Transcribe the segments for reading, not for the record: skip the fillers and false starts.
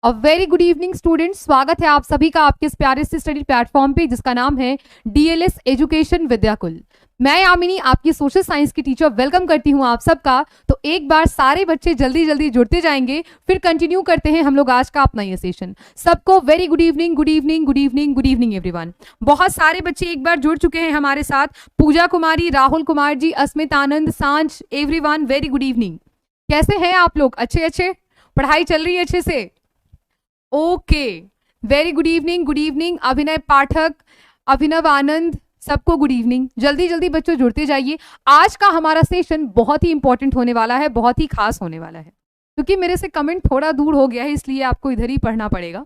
A very good evening students, स्वागत है आप सभी का आपके इस प्यारे से स्टडी प्लेटफॉर्म पे जिसका नाम है डीएलएस एजुकेशन विद्याकुल। मैं यामिनी आपकी सोशल साइंस की टीचर वेलकम करती हूं आप सबका। तो एक बार सारे बच्चे जल्दी जल्दी जुड़ते जाएंगे, फिर कंटिन्यू करते हैं हम लोग आज का अपना ये सेशन। सबको very good evening, good evening, good evening, good evening everyone. बहुत सारे बच्चे एक बार जुड़ चुके हैं हमारे साथ। पूजा कुमारी, राहुल कुमार जी, अस्मित आनंद, सांझ, एवरीवन वेरी गुड इवनिंग। कैसे हैं आप लोग? अच्छे पढ़ाई चल रही है अच्छे से? Okay, very good evening, good evening. अभिनय पाठक, अभिनव आनंद, सबको गुड इवनिंग। जल्दी जल्दी बच्चों जुड़ते जाइए। आज का हमारा सेशन बहुत ही इंपॉर्टेंट होने वाला है, बहुत ही खास होने वाला है। क्योंकि मेरे से कमेंट थोड़ा दूर हो गया है इसलिए आपको इधर ही पढ़ना पड़ेगा।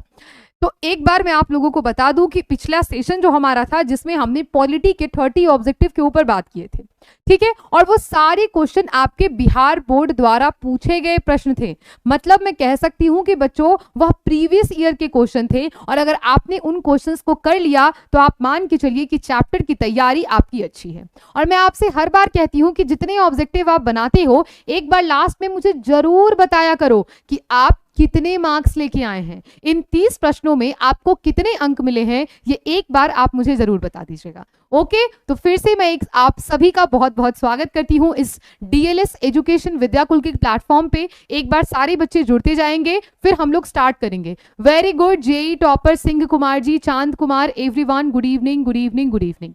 तो एक बार मैं आप लोगों को बता दूं कि पिछला सेशन जो हमारा था जिसमें हमने पॉलिटी के 30 ऑब्जेक्टिव के ऊपर बात किए थे, ठीक है, और वो सारे क्वेश्चन आपके बिहार बोर्ड द्वारा पूछे गए प्रश्न थे। मतलब मैं कह सकती हूं कि बच्चों वह प्रीवियस ईयर के क्वेश्चन थे, और अगर आपने उन क्वेश्चंस को कर लिया तो आप मान के चलिए कि चैप्टर की तैयारी आपकी अच्छी है। और मैं आपसे हर बार कहती हूं कि जितने ऑब्जेक्टिव आप बनाते हो एक बार लास्ट में मुझे जरूर बताया करो कि आप कितने मार्क्स लेके आए हैं। इन 30 प्रश्नों में आपको कितने अंक मिले हैं ये एक बार आप मुझे जरूर बता दीजिएगा। ओके, तो फिर से मैं आप सभी का बहुत बहुत स्वागत करती हूं इस डीएलएस एजुकेशन विद्याकुल के प्लेटफॉर्म पे। एक बार सारे बच्चे जुड़ते जाएंगे, फिर हम लोग स्टार्ट करेंगे। वेरी गुड, जेई topper Singh Kumar ji, Chand Kumar, everyone good evening, good evening, good evening.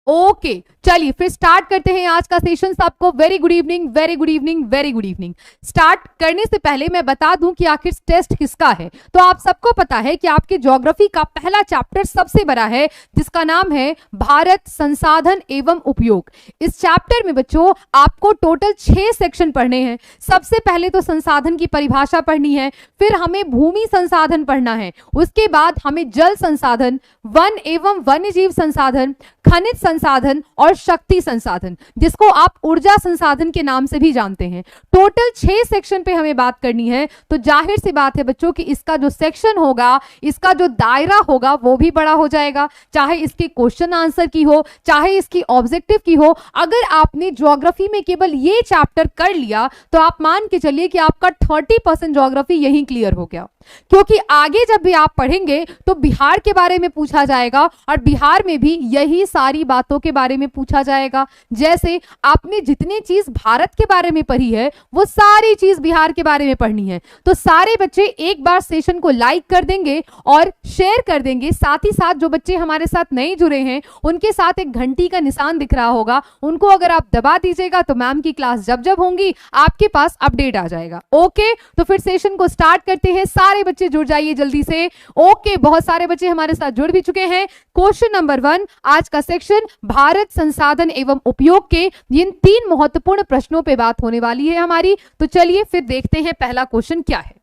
Okay, चलिए फिर स्टार्ट करते हैं आज का सेशन। सबको very good evening, very good evening, very good evening. Start करने से पहले मैं बता दूं कि आखिर टेस्ट किसका है। तो आप सबको पता है कि आपके ज्योग्राफी का पहला चैप्टर सबसे बड़ा है जिसका नाम है भारत संसाधन एवं उपयोग। इस चैप्टर में बच्चों आपको टोटल 6 सेक्शन पढ़ने हैं। सबसे पहले तो संसाधन की परिभाषा पढ़नी है, फिर हमें भूमि संसाधन पढ़ना है, उसके बाद हमें जल संसाधन, वन एवं वन्यजीव संसाधन, खनिज संसाधन और शक्ति संसाधन, जिसको आप ऊर्जा संसाधन के नाम से भी जानते हैं। टोटल 6 सेक्शन पे हमें बात करनी है। तो जाहिर सी बात है बच्चों कि इसका जो सेक्शन होगा, इसका जो दायरा होगा वो भी बड़ा हो जाएगा, चाहे इसके क्वेश्चन आंसर की हो, चाहे इसकी ऑब्जेक्टिव की हो। अगर आपने ज्योग्राफी में केवल ये चैप्टर कर लिया तो आप मान के चलिए कि आपका 30% ज्योग्राफी यहीं क्लियर हो गया। क्योंकि आगे जब भी आप पढ़ेंगे तो बिहार के बारे में पूछा जाएगा, और बिहार में भी यही सारी बातों के बारे में पूछा जाएगा। जैसे आपने जितनी चीज भारत के बारे में पढ़ी है वो सारी चीज बिहार के बारे में पढ़नी है। तो सारे बच्चे एक बार सेशन को लाइक कर देंगे और शेयर कर देंगे। साथ ही साथ जो बच्चे हमारे साथ नए जुड़े हैं उनके साथ एक घंटी का निशान दिख रहा होगा, उनको अगर आप दबा दीजिएगा तो मैम की क्लास जब जब होंगी आपके पास अपडेट आ जाएगा। ओके, तो फिर सेशन को स्टार्ट करते हैं। सारे बच्चे जुड़ जाइए जल्दी से। ओके, बहुत सारे बच्चे हमारे साथ जुड़ भी चुके हैं। क्वेश्चन नंबर 1 आज का सेक्शन भारत संसाधन एवं उपयोग के इन 3 महत्वपूर्ण प्रश्नों पे बात होने वाली है हमारी। तो चलिए फिर देखते हैं पहला क्वेश्चन क्या है।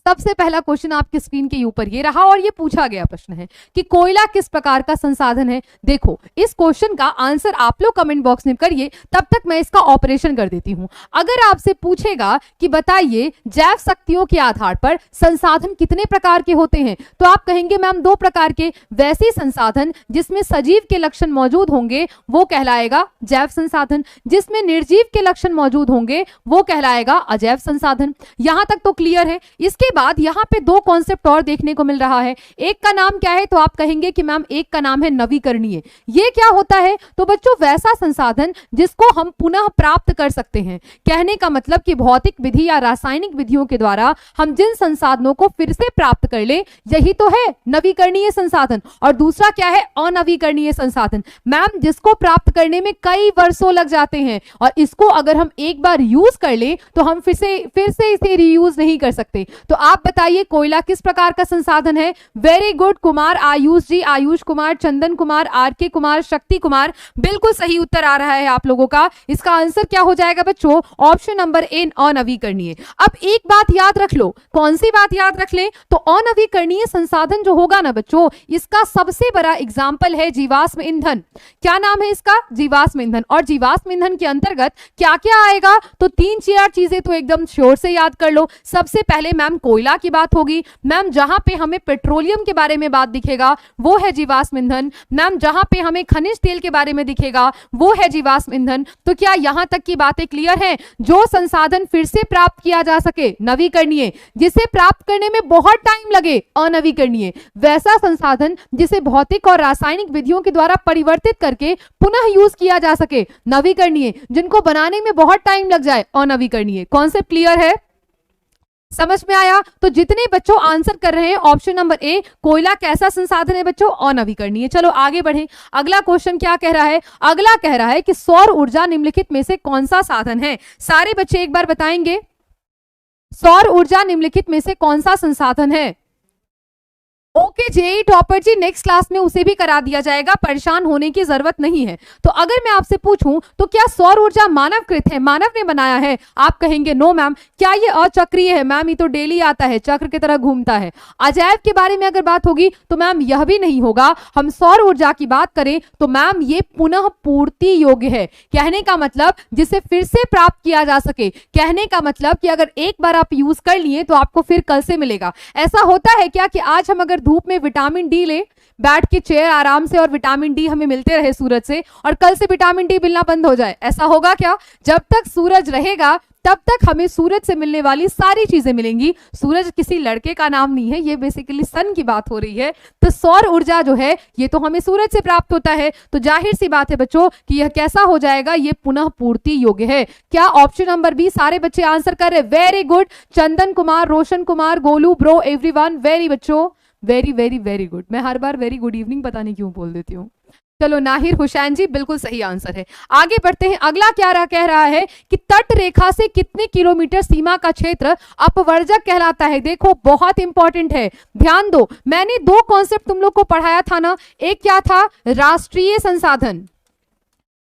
सबसे पहला क्वेश्चन आपकी स्क्रीन के ऊपर ये रहा, और ये पूछा गया प्रश्न है कि कोयला किस प्रकार का संसाधन है। देखो, इस क्वेश्चन का आंसर आप लोग कमेंट बॉक्स में करिए, तब तक मैं इसका ऑपरेशन कर देती हूं। अगर आपसे पूछेगा कि बताइए जैव शक्तियों के आधार पर संसाधन कितने प्रकार के होते हैं, तो आप कहेंगे मैम 2 प्रकार के। वैसे संसाधन जिसमें सजीव के लक्षण मौजूद होंगे वो कहलाएगा जैव संसाधन, जिसमें निर्जीव के लक्षण मौजूद होंगे वो कहलाएगा अजैव संसाधन। यहां तक तो क्लियर है। इसके बाद यहां पे 2 कॉन्सेप्ट और देखने को मिल रहा है। एक का नाम क्या है, तो आप कहेंगे कि मैम एक का नाम है नवीकरणीय। ये क्या होता है? तो बच्चों वैसा संसाधन जिसको हम पुनः प्राप्त कर सकते हैं। कहने का मतलब कि भौतिक विधि या रासायनिक विधियों के द्वारा हम जिन संसाधनों को फिर से प्राप्त कर ले, यही तो है नवीकरणीय संसाधन। और दूसरा क्या है? अनवीकरणीय संसाधन। मैम जिसको प्राप्त करने में कई वर्षों लग जाते हैं, और इसको अगर हम एक बार यूज कर ले तो हम फिर से इसे रीयूज नहीं कर सकते। तो आप बताइए कोयला किस प्रकार का संसाधन है? वेरी गुड कुमार, आयुष जी, आयुष कुमार, चंदन कुमार, आरके कुमार, शक्ति कुमार, बिल्कुल सही उत्तर आ रहा है आप लोगों का। इसका आंसर क्या हो जाएगा बच्चों? ऑप्शन नंबर ए, अनवीकरणीय। अब एक बात याद रख लो। कौन सी बात याद रख ले? तो अनवीकरणीय संसाधन जो होगा ना बच्चों, इसका सबसे बड़ा एग्जाम्पल है जीवाश्म ईंधन। क्या नाम है इसका? जीवाश्म ईंधन। और जीवाश्म ईंधन के अंतर्गत क्या क्या आएगा? तो 3-4 चीजें तो एकदम श्योर से याद कर लो। सबसे पहले मैम कोयला की बात होगी। मैम जहां पे हमें पेट्रोलियम के बारे में बात दिखेगा वो है जीवाश्म ईंधन। मैम जहां पे हमें खनिज तेल के बारे में दिखेगा वो है जीवाश्म ईंधन। तो क्या यहां तक की बातें क्लियर हैं? जो संसाधन फिर से प्राप्त किया जा सके, नवीकरणीय, जिसे प्राप्त करने में बहुत टाइम लगे, अनवीकरणीय, वैसा संसाधन जिसे भौतिक और रासायनिक विधियों के द्वारा परिवर्तित करके पुनः यूज किया जा सके, नवीकरणीय, जिनको बनाने में बहुत टाइम लग जाए, अनवीकरणीय। कॉन्सेप्ट क्लियर है? समझ में आया? तो जितने बच्चों आंसर कर रहे हैं ऑप्शन नंबर ए, कोयला कैसा संसाधन है बच्चों? अनवीकरणीय। चलो आगे बढ़ें। अगला क्वेश्चन क्या कह रहा है? अगला कह रहा है कि सौर ऊर्जा निम्नलिखित में से कौन सा साधन है? सारे बच्चे एक बार बताएंगे, सौर ऊर्जा निम्नलिखित में से कौन सा संसाधन है? ओके जेई टॉपर जी, नेक्स्ट क्लास में उसे भी करा दिया जाएगा, परेशान होने की जरूरत नहीं है। तो अगर मैं आपसे पूछूं तो क्या सौर ऊर्जा मानवकृत है, मानव ने बनाया है? आप कहेंगे नो मैम। क्या ये अचक्रीय है? मैम ये तो डेली आता है, चक्र की तरह घूमता है। अजैब के बारे में अगर बात होगी तो मैम यह भी नहीं होगा। हम सौर ऊर्जा की बात करें तो मैम ये पुनः पूर्ति योग्य है। कहने का मतलब जिसे फिर से प्राप्त किया जा सके। कहने का मतलब कि अगर एक बार आप यूज कर लिए तो आपको फिर कल से मिलेगा। ऐसा होता है क्या कि आज हम अगर धूप में विटामिन डी ले, बैठ के चेयर आराम से, और विटामिन डी हमें मिलते रहे सूरज से, और कल से विटामिन डी मिलना बंद हो जाए? ऐसा होगा क्या? जब तक सूरज रहेगा तब तक हमें सूरज से मिलने वाली सारी चीजें मिलेंगी। सूरज किसी लड़के का नाम नहीं है, ये बेसिकली सन की बात हो रही है। तो सौर ऊर्जा जो है ये तो हमें सूरज से प्राप्त होता है। तो जाहिर सी बात है बच्चों कि यह कैसा हो जाएगा? ये पुनः पूर्ति योग्य है। क्या ऑप्शन नंबर बी? सारे बच्चे आंसर कर रहे, very good. Chandan Kumar, Roshan Kumar, Golu bro, everyone, very बच्चों, वेरी वेरी वेरी गुड। मैं हर बार वेरी गुड इवनिंग पता नहीं क्यों बोल देती हूँ। चलो नाहिर हुसैन जी, बिल्कुल सही आंसर है। आगे बढ़ते हैं। अगला क्या कह रहा है कि तट रेखा से कितने किलोमीटर सीमा का क्षेत्र अपवर्जक कहलाता है? देखो बहुत इंपॉर्टेंट है, ध्यान दो। मैंने दो कॉन्सेप्ट तुम लोग को पढ़ाया था ना, एक क्या था? राष्ट्रीय संसाधन,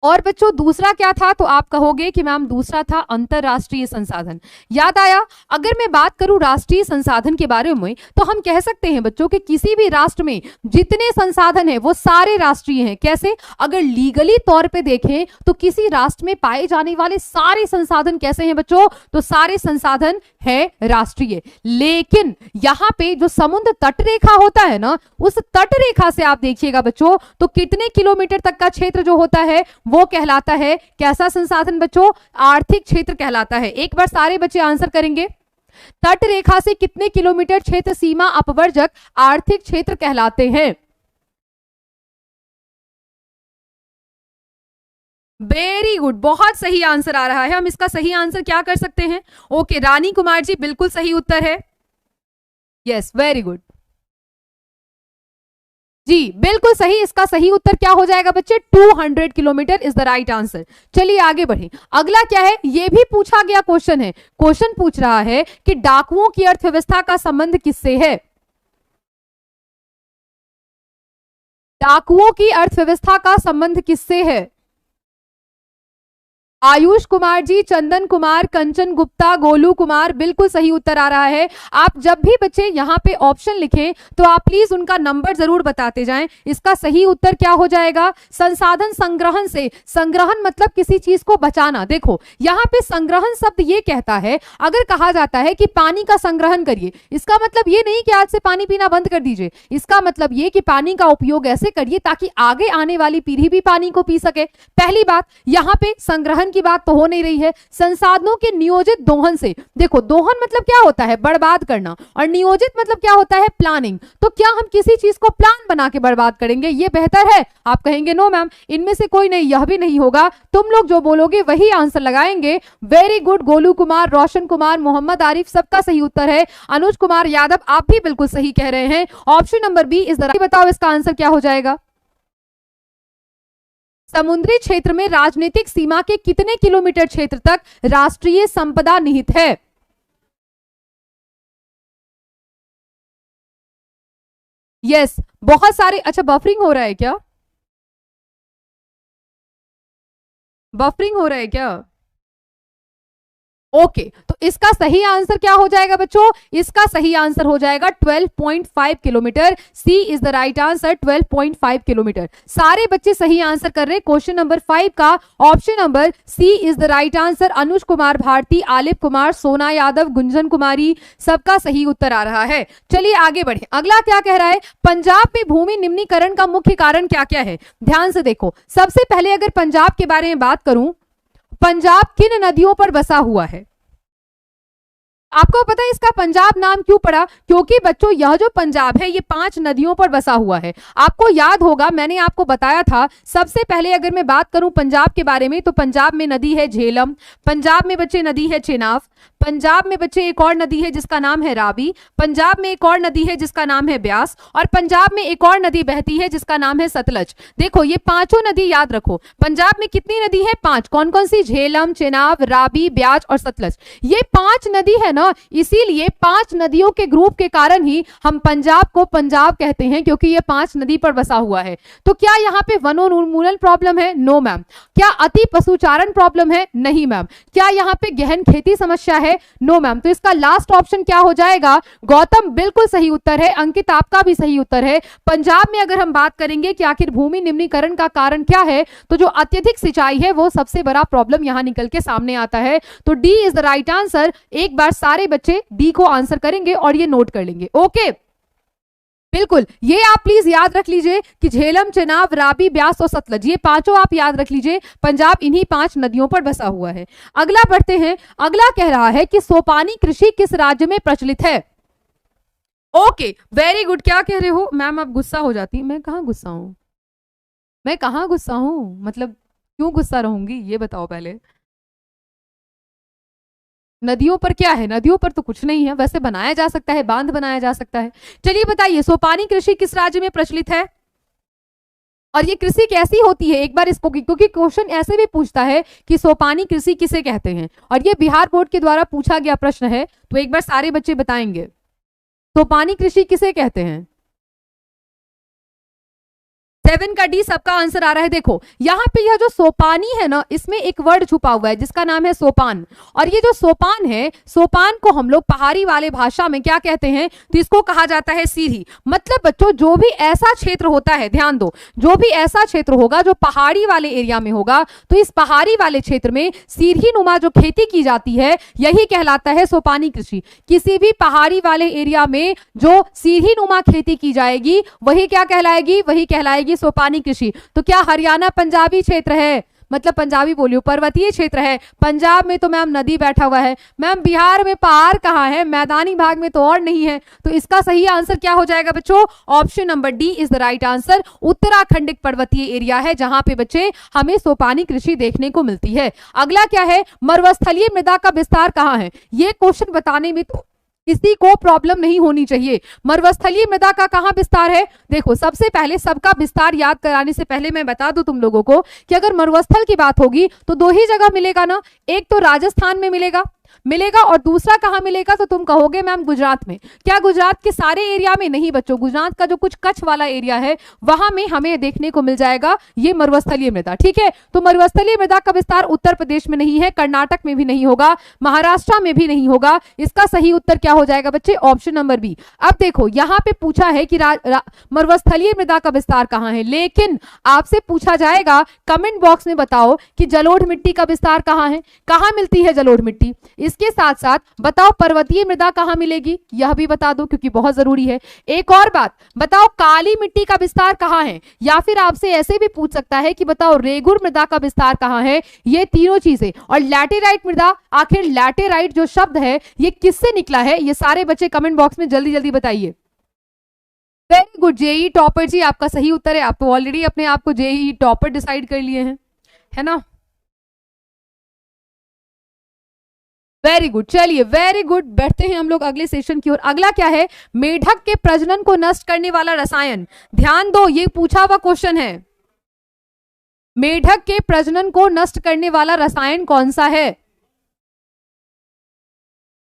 और बच्चों दूसरा क्या था? तो आप कहोगे कि मैम दूसरा था अंतरराष्ट्रीय संसाधन। याद आया? अगर मैं बात करूं राष्ट्रीय संसाधन के बारे में तो हम कह सकते हैं बच्चों कि किसी भी राष्ट्र में जितने संसाधन है वो सारे राष्ट्रीय हैं। कैसे? अगर लीगली तौर पे देखें तो किसी राष्ट्र में पाए जाने वाले सारे संसाधन कैसे हैं बच्चों? तो सारे संसाधन है राष्ट्रीय। लेकिन यहां पे जो समुद्र तट रेखा होता है ना, उस तट रेखा से आप देखिएगा बच्चों तो कितने किलोमीटर तक का क्षेत्र जो होता है वो कहलाता है कैसा संसाधन बच्चों? आर्थिक क्षेत्र कहलाता है। एक बार सारे बच्चे आंसर करेंगे, तट रेखा से कितने किलोमीटर क्षेत्र सीमा अपवर्जक आर्थिक क्षेत्र कहलाते हैं? वेरी गुड, बहुत सही आंसर आ रहा है। हम इसका सही आंसर क्या कर सकते हैं? ओके रानी कुमार जी, बिल्कुल सही उत्तर है। यस वेरी गुड जी, बिल्कुल सही। इसका सही उत्तर क्या हो जाएगा बच्चे? 200 kilometre is the right answer. चलिए आगे बढ़ें। अगला क्या है? यह भी पूछा गया क्वेश्चन है। क्वेश्चन पूछ रहा है कि डाकुओं की अर्थव्यवस्था का संबंध किससे है? डाकुओं की अर्थव्यवस्था का संबंध किससे है? आयुष कुमार जी, चंदन कुमार, कंचन गुप्ता, गोलू कुमार, बिल्कुल सही उत्तर आ रहा है। आप जब भी बच्चे यहाँ पे ऑप्शन लिखें तो आप प्लीज उनका नंबर जरूर बताते जाएं। इसका सही उत्तर क्या हो जाएगा? संसाधन संग्रहण से। संग्रहण मतलब किसी चीज को बचाना। देखो यहाँ पे संग्रहण शब्द ये कहता है, अगर कहा जाता है कि पानी का संग्रहण करिए, इसका मतलब ये नहीं कि आज से पानी पीना बंद कर दीजिए। इसका मतलब ये कि पानी का उपयोग ऐसे करिए ताकि आगे आने वाली पीढ़ी भी पानी को पी सके। पहली बात, यहाँ पे संग्रहण की बात तो हो नहीं रही है। संसाधनों के नियोजित दोहन से। देखो दोहन मतलब क्या होता है? बर्बाद करना, और नियोजित मतलब क्या होता है? प्लानिंग। तो क्या हम किसी चीज को प्लान बना के बर्बाद करेंगे? ये बेहतर है? आप कहेंगे नो मैम, इनमें से कोई नहीं, यह भी नहीं होगा। तुम लोग जो बोलोगे वही आंसर लगाएंगे। वेरी गुड, गोलू कुमार, रोशन कुमार, मोहम्मद आरिफ, सबका सही उत्तर है। अनुज कुमार यादव, आप भी बिल्कुल सही कह रहे हैं। ऑप्शन नंबर बी इस तरह। बताओ इसका आंसर क्या हो जाएगा? समुद्री क्षेत्र में राजनीतिक सीमा के कितने किलोमीटर क्षेत्र तक राष्ट्रीय संपदा निहित है? यस बहुत सारे। अच्छा बफरिंग हो रहा है क्या? बफरिंग हो रहा है क्या? ओके तो इसका सही आंसर क्या हो जाएगा बच्चों? इसका सही आंसर हो जाएगा 12.5 kilometre. C is the right answer, 12.5 kilometre. सारे बच्चे सही आंसर कर रहे हैं। क्वेश्चन नंबर 5 का option number C is the right answer. Anuj Kumar Bharati, Alif Kumar, Sona Yadav, Gunjan कुमारी, सबका सही उत्तर आ रहा है। चलिए आगे बढ़े। अगला क्या कह रहा है? पंजाब में भूमि निम्नीकरण का मुख्य कारण क्या क्या है? ध्यान से देखो। सबसे पहले अगर पंजाब के बारे में बात करूं, पंजाब किन नदियों पर बसा हुआ है? आपको पता है इसका पंजाब नाम क्यों पड़ा? क्योंकि बच्चों यह जो पंजाब है ये 5 नदियों पर बसा हुआ है। आपको याद होगा मैंने आपको बताया था। सबसे पहले अगर मैं बात करूं पंजाब के बारे में तो पंजाब में नदी है झेलम, पंजाब में बच्चे नदी है चेनाब, पंजाब में बच्चे एक और नदी है जिसका नाम है रावी, पंजाब में एक और नदी है जिसका नाम है ब्यास, और पंजाब में एक और नदी बहती है जिसका नाम है सतलज। देखो ये पांचों नदी याद रखो। पंजाब में कितनी नदी है? 5। कौन कौन सी? झेलम, चेनाब, रावी, ब्यास और सतलज। ये 5 नदी है ना, इसीलिए 5 नदियों के ग्रुप के कारण ही हम पंजाब को पंजाब कहते हैं, क्योंकि ये 5 नदी पर बसा हुआ है। तो क्या यहाँ पे वनोन्मूलन प्रॉब्लम है? No ma'am. क्या अति पशुचारण प्रॉब्लम है? नहीं मैम। क्या यहाँ पे गहन खेती समस्या है? No ma'am. तो इसका लास्ट ऑप्शन क्या हो जाएगा? गौतम बिल्कुल सही उत्तर है। अंकित आपका भी सही उत्तर है। पंजाब में अगर हम बात करेंगे कि आखिर भूमि निम्नीकरण का कारण क्या है, तो जो अत्यधिक सिंचाई है वो सबसे बड़ा प्रॉब्लम यहां निकल के सामने आता है। तो D is the right answer. एक बार सारे बच्चे डी को आंसर करेंगे और ये नोट कर लेंगे। ओके बिल्कुल, ये आप प्लीज याद रख लीजिए कि झेलम, चेनाब, रावी, ब्यास और सतलज, ये पांचों आप याद रख लीजिए। पंजाब इन्हीं 5 नदियों पर बसा हुआ है। अगला बढ़ते हैं। अगला कह रहा है कि सोपानी कृषि किस राज्य में प्रचलित है? Okay very good. क्या कह रहे हो मैम? आप गुस्सा हो जाती। मैं कहाँ गुस्सा हूं? मैं कहाँ गुस्सा हूं? मतलब क्यों गुस्सा रहूंगी ये बताओ पहले। नदियों पर क्या है? नदियों पर तो कुछ नहीं है। वैसे बनाया जा सकता है, बांध बनाया जा सकता है। चलिए बताइए सोपानी कृषि किस राज्य में प्रचलित है और ये कृषि कैसी होती है? एक बार इसको, क्योंकि क्वेश्चन ऐसे भी पूछता है कि सोपानी कृषि किसे कहते हैं, और ये बिहार बोर्ड के द्वारा पूछा गया प्रश्न है। तो एक बार सारे बच्चे बताएंगे सोपानी कृषि किसे कहते हैं। 7 का डी सबका आंसर आ रहा है। देखो यहाँ पे यह जो सोपानी है ना, इसमें एक वर्ड छुपा हुआ है जिसका नाम है सोपान। और ये जो सोपान है, सोपान को हम लोग पहाड़ी वाले भाषा में क्या कहते हैं? तो इसको कहा जाता है सीढ़ी। मतलब बच्चों जो भी ऐसा क्षेत्र होता है, ध्यान दो, जो भी ऐसा क्षेत्र होगा जो पहाड़ी वाले एरिया में होगा, तो इस पहाड़ी वाले क्षेत्र में सीढ़ी नुमा जो खेती की जाती है यही कहलाता है सोपानी कृषि। किसी भी पहाड़ी वाले एरिया में जो सीढ़ी नुमा खेती की जाएगी वही क्या कहलाएगी? वही कहलाएगी सोपानी कृषि। तो क्या हरियाणा पंजाबी क्षेत्र है? मतलब पंजाबी बोलियो, पर्वतीय क्षेत्र है। पंजाब में तो मैम नदी बैठा हुआ है। मैम बिहार में पहाड़ कहाँ है? मैदानी भाग में तो और नहीं है। तो इसका सही आंसर क्या हो जाएगा बच्चों? Option number D is the right answer. Uttarakhand एक पर्वतीय एरिया है जहां पे बच्चे हमें सोपानी कृषि देखने को मिलती है। अगला क्या है? मरुस्थलीय मृदा का विस्तार कहाँ है? ये क्वेश्चन बताने में तो किसी को प्रॉब्लम नहीं होनी चाहिए। मरुस्थलीय मृदा का कहां विस्तार है? देखो सबसे पहले सबका विस्तार याद कराने से पहले मैं बता दूं तुम लोगों को कि अगर मरुस्थल की बात होगी तो 2 ही जगह मिलेगा ना। एक तो राजस्थान में मिलेगा और दूसरा कहां मिलेगा? तो तुम कहोगे मैम गुजरात में। क्या गुजरात के सारे एरिया में? नहीं बच्चों, गुजरात का जो कुछ कच्छ वाला एरिया है वहां में हमें देखने को मिल जाएगा ये मरुस्थलीय मृदा। ठीक है, तो मरुस्थलीय मृदा का विस्तार उत्तर प्रदेश में नहीं है, कर्नाटक में भी नहीं होगा, महाराष्ट्र में भी नहीं होगा। इसका सही उत्तर क्या हो जाएगा बच्चे? Option number B. अब देखो यहाँ पे पूछा है कि मरुस्थलीय मृदा का विस्तार कहां है, लेकिन आपसे पूछा जाएगा कमेंट बॉक्स में बताओ कि जलोढ़ मिट्टी का विस्तार कहां है, कहां मिलती है जलोढ़ मिट्टी। इसके साथ साथ बताओ पर्वतीय मृदा कहां मिलेगी, यह भी बता दो क्योंकि बहुत जरूरी है। एक और बात बताओ, काली मिट्टी का विस्तार कहां है, या फिर आपसे ऐसे भी पूछ सकता है कि बताओ रेगुर मृदा का विस्तार कहां है। ये तीनों चीजें। और लैटेराइट मृदा, आखिर लैटेराइट जो शब्द है ये किससे निकला है? ये सारे बच्चे कमेंट बॉक्स में जल्दी जल्दी बताइए। वेरी गुड, जेई टॉपर जी आपका सही उत्तर है। आप तो ऑलरेडी अपने आप को जेई टॉपर डिसाइड कर लिए हैं, है ना। वेरी गुड, चलिए वेरी गुड। बैठते हैं हम लोग अगले सेशन की ओर। अगला क्या है? मेढक के प्रजनन को नष्ट करने वाला रसायन। ध्यान दो, ये पूछा हुआ क्वेश्चन है। मेढक के प्रजनन को नष्ट करने वाला रसायन कौन सा है?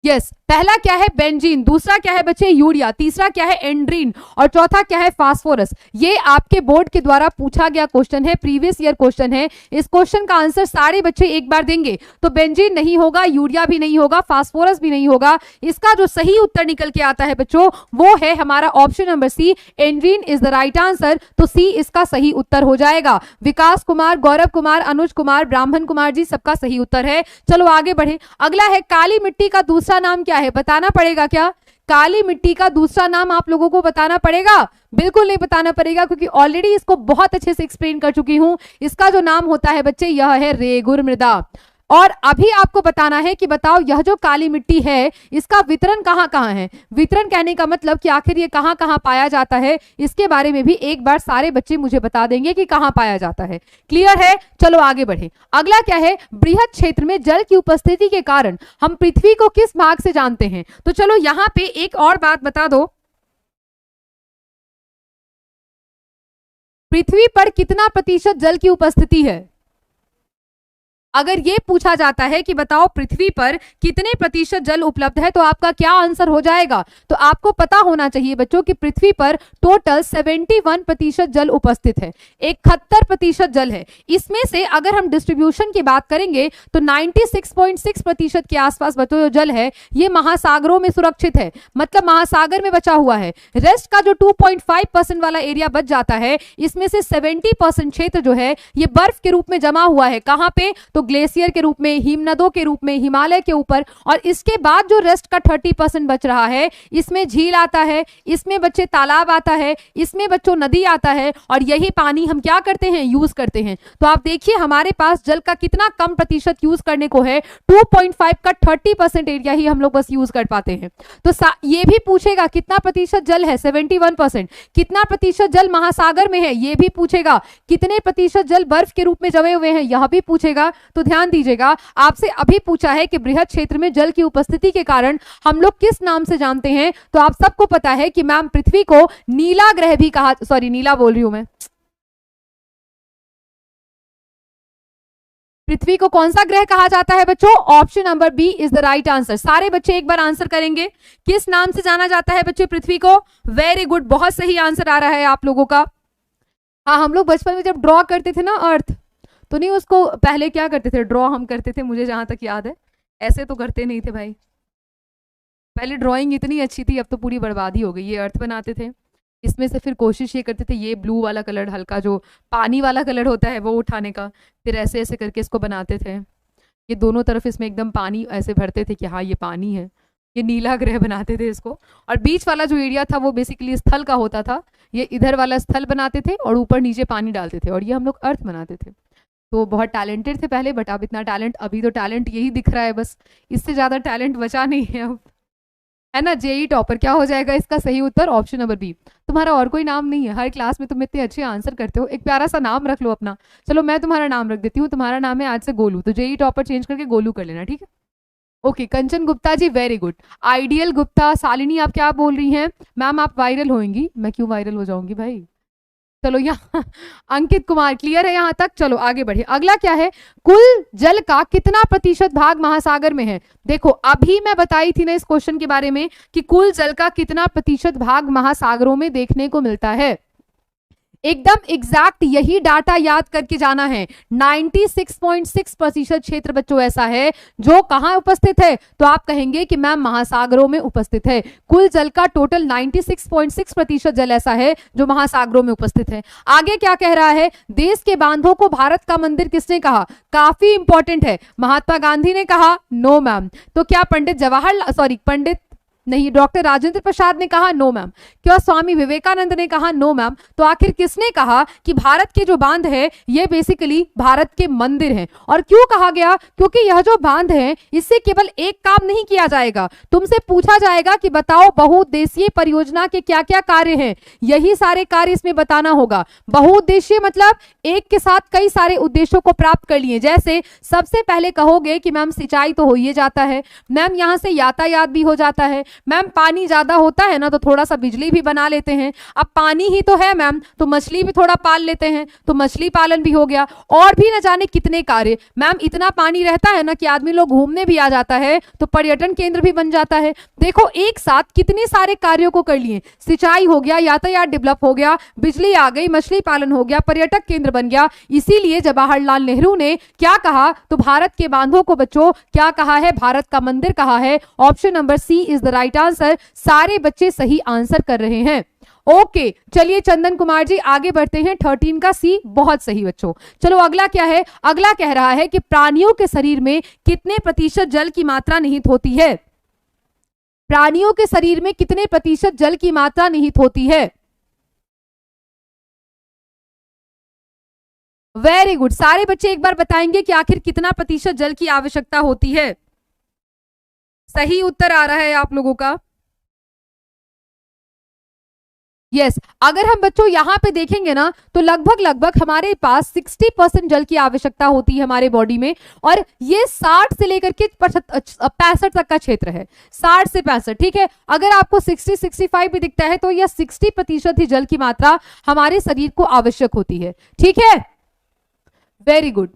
यस पहला क्या है बेंजीन, दूसरा क्या है बच्चे यूरिया, तीसरा क्या है एंड्रीन और चौथा क्या है फास्फोरस। ये आपके बोर्ड के द्वारा पूछा गया क्वेश्चन है, प्रीवियस ईयर क्वेश्चन है। इस क्वेश्चन का आंसर सारे बच्चे एक बार देंगे तो बेंजीन नहीं होगा, यूरिया भी नहीं होगा, फास्फोरस भी नहीं होगा। इसका जो सही उत्तर निकल के आता है बच्चों वो है हमारा ऑप्शन नंबर सी, एंड्रीन इज द राइट आंसर। तो सी इसका सही उत्तर हो जाएगा। विकास कुमार, गौरव कुमार, अनुज कुमार, ब्राह्मण कुमार जी सबका सही उत्तर है। चलो आगे बढ़े। अगला है काली मिट्टी का दूसरा नाम क्या है, बताना पड़ेगा क्या? काली मिट्टी का दूसरा नाम आप लोगों को बताना पड़ेगा? बिल्कुल नहीं बताना पड़ेगा क्योंकि ऑलरेडी इसको बहुत अच्छे से एक्सप्लेन कर चुकी हूं। इसका जो नाम होता है बच्चे यह है रेगुर मृदा। और अभी आपको बताना है कि बताओ यह जो काली मिट्टी है इसका वितरण कहां कहां है। वितरण कहने का मतलब कि आखिर ये कहां कहां पाया जाता है, इसके बारे में भी एक बार सारे बच्चे मुझे बता देंगे कि कहां पाया जाता है। क्लियर है? चलो आगे बढ़े। अगला क्या है, बृहद क्षेत्र में जल की उपस्थिति के कारण हम पृथ्वी को किस भाग से जानते हैं। तो चलो यहां पे एक और बात बता दो, पृथ्वी पर कितना प्रतिशत जल की उपस्थिति है? अगर ये पूछा जाता है कि बताओ पृथ्वी पर कितने प्रतिशत जल उपलब्ध है तो आपका क्या आंसर हो जाएगा? तो आपको पता होना चाहिए बच्चों कि पृथ्वी पर टोटल 71% जल उपस्थित है, 71% जल है। इसमें से अगर हम डिस्ट्रीब्यूशन की बात करेंगे तो 96.6% के आसपास बच्चों जो जल है ये महासागरों में सुरक्षित है, मतलब महासागर में बचा हुआ है। रेस्ट का जो 2.5% वाला एरिया बच जाता है इसमें से 70% क्षेत्र जो है ये बर्फ के रूप में जमा हुआ है। कहां पे? तो ग्लेशियर के रूप में, हिमनदों के रूप में, हिमालय के ऊपर। और इसके बाद जो रेस्ट का 30% बच रहा है इसमें झील आता है, इसमें बच्चे तालाब आता है, इसमें बच्चों नदी आता है और यही पानी हम क्या करते हैं, यूज करते हैं। तो आप देखिए हमारे पास जल का कितना कम प्रतिशत यूज करने को है, 2.5 का 30% एरिया ही हम लोग बस यूज कर पाते हैं। तो ये भी पूछेगा कितना प्रतिशत जल है, 71%। कितना प्रतिशत जल महासागर में है ये भी पूछेगा, कितने प्रतिशत जल बर्फ के रूप में जमे हुए हैं यह भी पूछेगा। तो ध्यान दीजिएगा, आपसे अभी पूछा है कि बृहद क्षेत्र में जल की उपस्थिति के कारण हम लोग किस नाम से जानते हैं। तो आप सबको पता है कि मैम पृथ्वी को नीला ग्रह भी कहा, सॉरी नीला बोल रही हूं मैं, पृथ्वी को कौन सा ग्रह कहा जाता है बच्चों? Option number B is the right answer. सारे बच्चे एक बार आंसर करेंगे, किस नाम से जाना जाता है बच्चे पृथ्वी को? वेरी गुड, बहुत सही आंसर आ रहा है आप लोगों का। हाँ, हम लोग बचपन में जब ड्रॉ करते थे ना अर्थ, तो नहीं उसको पहले क्या करते थे, ड्रॉ हम करते थे, मुझे जहां तक याद है। ऐसे तो करते नहीं थे भाई, पहले ड्राइंग इतनी अच्छी थी, अब तो पूरी बर्बादी हो गई। ये अर्थ बनाते थे, इसमें से फिर कोशिश ये करते थे ये ब्लू वाला कलर, हल्का जो पानी वाला कलर होता है वो उठाने का, फिर ऐसे ऐसे करके इसको बनाते थे। ये दोनों तरफ इसमें एकदम पानी ऐसे भरते थे कि हाँ ये पानी है, ये नीला ग्रह बनाते थे इसको। और बीच वाला जो एरिया था वो बेसिकली स्थल का होता था, ये इधर वाला स्थल बनाते थे और ऊपर नीचे पानी डालते थे और ये हम लोग अर्थ बनाते थे। तो बहुत टैलेंटेड थे पहले, बट अब इतना टैलेंट, अभी तो टैलेंट यही दिख रहा है बस, इससे ज़्यादा टैलेंट बचा नहीं है अब, है ना। जेई टॉपर क्या हो जाएगा इसका सही उत्तर? Option number B. तुम्हारा और कोई नाम नहीं है, हर क्लास में तुम इतने अच्छे आंसर करते हो, एक प्यारा सा नाम रख लो अपना। चलो मैं तुम्हारा नाम रख देती हूँ, तुम्हारा नाम है आज से गोलू, तो जेई टॉपर चेंज करके गोलू कर लेना, ठीक है? Okay, Kanchan Gupta ji very good. Ideal Gupta, Shalini आप क्या बोल रही हैं? मैम आप वायरल होंगी। मैं क्यों वायरल हो जाऊंगी भाई? चलो यहाँ अंकित कुमार क्लियर है यहाँ तक। चलो आगे बढ़े। अगला क्या है, कुल जल का कितना प्रतिशत भाग महासागर में है? देखो अभी मैं बताई थी ना इस क्वेश्चन के बारे में कि कुल जल का कितना प्रतिशत भाग महासागरों में देखने को मिलता है। एकदम एग्जैक्ट यही डाटा याद करके जाना है। 96.6% क्षेत्र बच्चों ऐसा है जो कहां उपस्थित है, तो आप कहेंगे कि मैम महासागरों में उपस्थित है। कुल जल का टोटल 96.6% जल ऐसा है जो महासागरों में उपस्थित है। आगे क्या कह रहा है, देश के बांधों को भारत का मंदिर किसने कहा? काफी इंपॉर्टेंट है। महात्मा गांधी ने कहा? No ma'am. तो क्या पंडित डॉक्टर राजेंद्र प्रसाद ने कहा? No ma'am. क्या स्वामी विवेकानंद ने कहा? No ma'am. तो आखिर किसने कहा कि भारत के जो बांध है ये बेसिकली भारत के मंदिर हैं? और क्यों कहा गया? क्योंकि यह जो बांध है इससे केवल एक काम नहीं किया जाएगा, तुमसे पूछा जाएगा कि बताओ बहुउद्देशीय परियोजना के क्या क्या कार्य हैं, यही सारे कार्य इसमें बताना होगा। बहुउद्देशीय मतलब एक के साथ कई सारे उद्देश्यों को प्राप्त कर लिए। जैसे सबसे पहले कहोगे कि मैम सिंचाई तो हो ही जाता है, मैम यहाँ से यातायात भी हो जाता है, मैम पानी ज्यादा होता है ना तो थोड़ा सा बिजली भी बना लेते हैं। अब पानी ही तो है मैम, तो मछली भी थोड़ा पाल लेते हैं, तो मछली पालन भी हो गया। और भी न जाने कितने कार्य मैम, इतना पानी रहता है ना कि आदमी लोग घूमने भी आ जाता है, तो पर्यटन केंद्र भी बन जाता है। देखो एक साथ कितने सारे कार्यों को कर लिए, सिंचाई हो गया, यातायात डेवलप हो गया, बिजली आ गई, मछली पालन हो गया, पर्यटक केंद्र बन गया। इसीलिए जवाहरलाल नेहरू ने क्या कहा, तो भारत के बांधों को बच्चों क्या कहा है, भारत का मंदिर कहा है। Option number C is the right answer. सारे बच्चे सही आंसर कर रहे हैं। ओके चलिए चंदन कुमार जी आगे बढ़ते हैं। 13 का सी बहुत सही बच्चों। चलो अगला क्या है, अगला कह रहा है कि प्राणियों के शरीर में कितने प्रतिशत जल की मात्रा निहित होती है। प्राणियों के शरीर में कितने प्रतिशत जल की मात्रा निहित होती है। वेरी गुड, सारे बच्चे एक बार बताएंगे कि आखिर कितना प्रतिशत जल की आवश्यकता होती है। सही उत्तर आ रहा है आप लोगों का। यस अगर हम बच्चों यहां पे देखेंगे ना तो लगभग हमारे पास 60% जल की आवश्यकता होती है हमारे बॉडी में, और ये 60 से लेकर के 65 तक का क्षेत्र है। 60 से 65, ठीक है। अगर आपको 60-65 भी दिखता है तो यह 60% ही जल की मात्रा हमारे शरीर को आवश्यक होती है, ठीक है। Very good.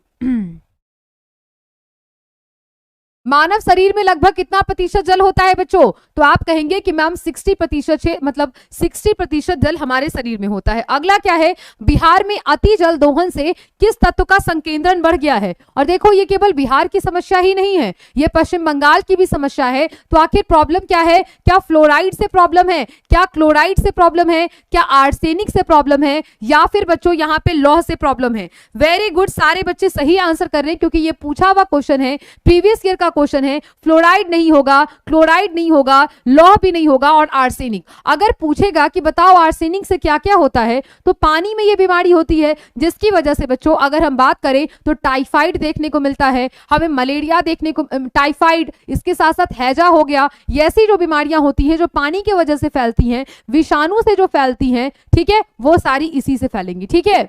मानव शरीर में लगभग कितना प्रतिशत जल होता है बच्चों, तो आप कहेंगे कि मैम 60%, मतलब 60% जल हमारे शरीर में होता है। अगला क्या है, बिहार में अति जल दोहन से किस तत्व का संकेंद्रण बढ़ गया है। और देखो ये केवल बिहार की समस्या ही नहीं है, ये पश्चिम बंगाल की भी समस्या है। तो आखिर प्रॉब्लम क्या है, क्या फ्लोराइड से प्रॉब्लम है, क्या क्लोराइड से प्रॉब्लम है, क्या आर्सेनिक से प्रॉब्लम है, या फिर बच्चों यहाँ पे लौह से प्रॉब्लम है। वेरी गुड, सारे बच्चे सही आंसर कर रहे हैं क्योंकि ये पूछा हुआ क्वेश्चन है, प्रीवियस ईयर का क्वेश्चन है। फ्लोराइड नहीं होगा, क्लोराइड नहीं होगा, लौह भी नहीं होगा, और आर्सेनिक। अगर पूछेगा कि बताओ आर्सेनिक से क्या क्या होता है, तो पानी में ये बीमारी होती है जिसकी वजह से बच्चों अगर हम बात करें तो टाइफाइड देखने को मिलता है, हमें मलेरिया देखने को, टाइफाइड, इसके साथ साथ हैजा हो गया। ये ऐसी जो बीमारियां होती हैं जो पानी की वजह से फैलती हैं, विषाणु से जो फैलती हैं, ठीक है, वो सारी इसी से फैलेंगी। ठीक है,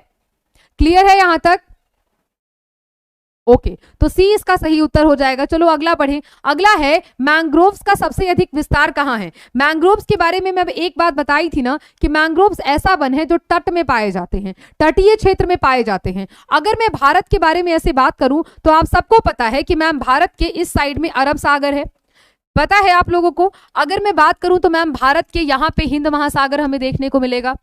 क्लियर है यहां तक। ओके तो सी इसका सही उत्तर हो जाएगा। चलो अगला पढ़ें। अगला है मैंग्रोव्स का सबसे अधिक विस्तार कहां है। मैंग्रोव्स के बारे में मैं एक बात बताई थी ना कि मैंग्रोव्स ऐसा वन है जो तट में पाए जाते हैं, तटीय क्षेत्र में पाए जाते हैं। अगर मैं भारत के बारे में ऐसे बात करूं तो आप सबको पता है कि मैम भारत के इस साइड में अरब सागर है, पता है आप लोगों को। अगर मैं बात करूं तो मैम भारत के यहाँ पे हिंद महासागर हमें देखने को मिलेगा,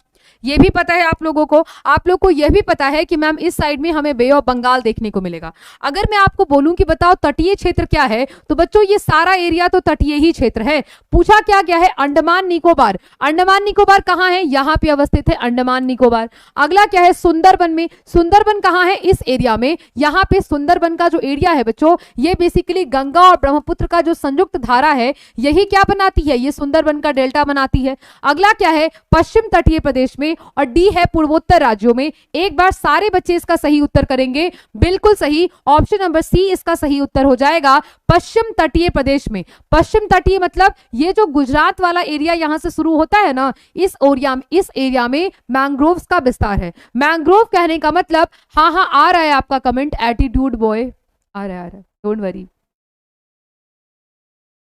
ये भी पता है आप लोगों को। आप लोग को यह भी पता है कि मैम इस साइड में हमें बे ऑफ बंगाल देखने को मिलेगा। अगर मैं आपको बोलूं कि बताओ तटीय क्षेत्र क्या है, तो बच्चों ये सारा एरिया तो तटीय ही क्षेत्र है। पूछा क्या क्या है, अंडमान निकोबार। अंडमान निकोबार कहाँ है, यहाँ पे अवस्थित है अंडमान निकोबार। अगला क्या है, सुंदरबन में। सुंदरबन कहाँ है, इस एरिया में। यहाँ पे सुंदरबन का जो एरिया है बच्चों, ये बेसिकली गंगा और ब्रह्मपुत्र का जो संयुक्त धारा है, यही क्या बनाती है, ये सुंदरबन का डेल्टा बनाती है। अगला क्या है, पश्चिम तटीय प्रदेश में, और डी है पूर्वोत्तर राज्यों में। एक बार सारे बच्चे इसका सही उत्तर करेंगे, बिल्कुल सही। ऑप्शन नंबर सी इसका सही उत्तर हो जाएगा, पश्चिम तटीय प्रदेश में। पश्चिम तटीय मतलब ये जो गुजरात वाला एरिया यहां से शुरू होता है ना, इस एरिया में मैंग्रोव्स का विस्तार है। मैंग्रोव कहने का मतलब, हाँ हाँ आ रहा है आपका कमेंट, एटीट्यूड बॉय आ रहा है, डोंट वरी,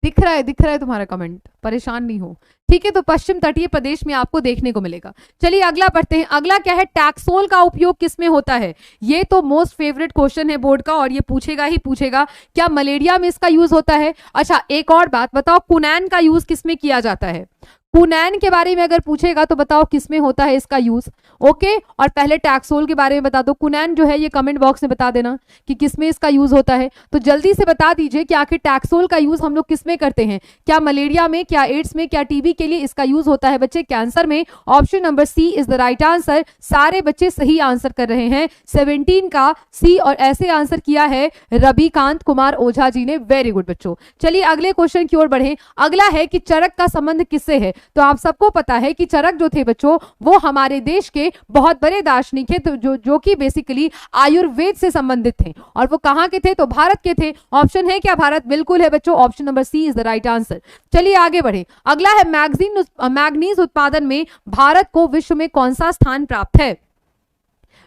दिख रहा है तुम्हारा कमेंट, परेशान नहीं हो। ठीक है, तो पश्चिम तटीय प्रदेश में आपको देखने को मिलेगा। चलिए अगला पढ़ते हैं। अगला क्या है, टैक्सोल का उपयोग किसमें होता है। ये तो मोस्ट फेवरेट क्वेश्चन है बोर्ड का, और ये पूछेगा ही पूछेगा, क्या मलेरिया में इसका यूज होता है। अच्छा एक और बात बताओ, कुनैन का यूज किसमें किया जाता है। कुनैन के बारे में अगर पूछेगा तो बताओ किसमें होता है इसका यूज। ओके, और पहले टैक्सोल के बारे में बता दो। कुनैन जो है ये कमेंट बॉक्स में बता देना कि किसमें इसका यूज होता है। तो जल्दी से बता दीजिए कि आखिर टैक्सोल का यूज हम लोग किसमें करते हैं, क्या मलेरिया में, क्या एड्स में, क्या टीबी के लिए इसका यूज होता है बच्चे, कैंसर में। Option number C is the right answer. सारे बच्चे सही आंसर कर रहे हैं। 17 का सी, और ऐसे आंसर किया है रविकांत कुमार ओझा जी ने। वेरी गुड बच्चों। चलिए अगले क्वेश्चन की ओर बढ़े। अगला है कि चरक का संबंध किससे है। तो आप सबको पता है कि चरक जो थे बच्चों, वो हमारे देश के बहुत बड़े दार्शनिक थे, तो जो कि बेसिकली आयुर्वेद से संबंधित थे, और वो कहां के थे, तो भारत के थे। ऑप्शन है क्या भारत, बिल्कुल है बच्चों, option number C is the right answer. चलिए आगे बढ़े। अगला है मैग्नीज उत्पादन में भारत को विश्व में कौन सा स्थान प्राप्त है।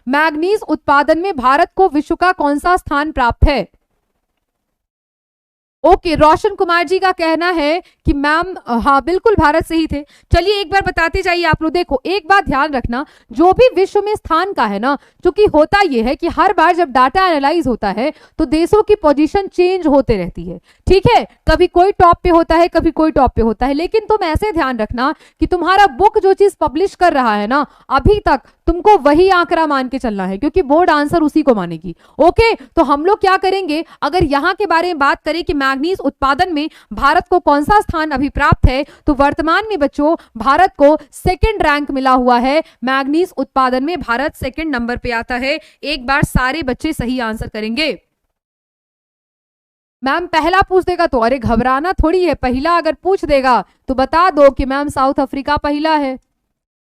मैग्नीज उत्पादन में भारत को विश्व का कौन सा स्थान प्राप्त है। ओके, रोशन कुमार जी का कहना है कि मैम हाँ बिल्कुल भारत से ही थे। चलिए एक बार बताते जाइए आप लोग। देखो एक बात ध्यान रखना, जो भी विश्व में स्थान का है ना, क्योंकि होता यह है कि हर बार जब डाटा एनालाइज होता है तो देशों की पोजीशन चेंज होते रहती है, ठीक है। कभी कोई टॉप पे होता है, कभी कोई टॉप पे होता है, लेकिन तुम ऐसे ध्यान रखना कि तुम्हारा बुक जो चीज पब्लिश कर रहा है ना, अभी तक तुमको वही आंकड़ा मान के चलना है, क्योंकि बोर्ड आंसर उसी को मानेगी। ओके, तो हम लोग क्या करेंगे, अगर यहाँ के बारे में बात करें कि मैग्नीज उत्पादन में भारत को कौन सा स्थान अभी प्राप्त है, तो वर्तमान में बच्चों भारत को सेकंड रैंक मिला हुआ है। मैग्नीज उत्पादन में भारत सेकंड नंबर पे आता है। एक बार सारे बच्चे सही आंसर करेंगे। मैम पहला पूछ देगा तो अरे घबराना थोड़ी है, पहला अगर पूछ देगा तो बता दो कि मैम साउथ अफ्रीका पहला है,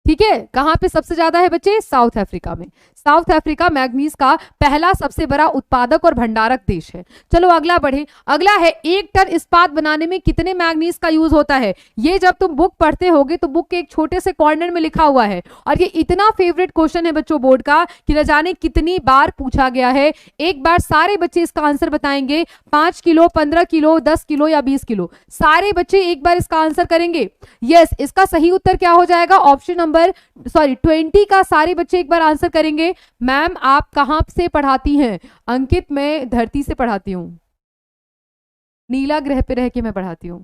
ठीक है। कहां पे सबसे ज्यादा है बच्चे, साउथ अफ्रीका में। साउथ अफ्रीका मैग्नीज का पहला सबसे बड़ा उत्पादक और भंडारक देश है। चलो अगला बढ़े। अगला है 1 टन इस्पात बनाने में कितने मैग्नीज का यूज होता है। ये जब तुम बुक पढ़ते होगे तो बुक के एक छोटे से कॉर्नर में लिखा हुआ है, और ये इतना फेवरेट क्वेश्चन है बच्चों बोर्ड का कि न जाने कितनी बार पूछा गया है। एक बार सारे बच्चे इसका आंसर बताएंगे। 5 किलो, 15 किलो, 10 किलो या 20 किलो, सारे बच्चे एक बार इसका आंसर करेंगे। यस, इसका सही उत्तर क्या हो जाएगा, ऑप्शन नंबर 20 का सारे बच्चे एक बार आंसर करेंगे। मैम आप कहां से पढ़ाती हैं। अंकित मैं धरती से पढ़ाती हूं, नीला ग्रह पे रह के मैं पढ़ाती हूं।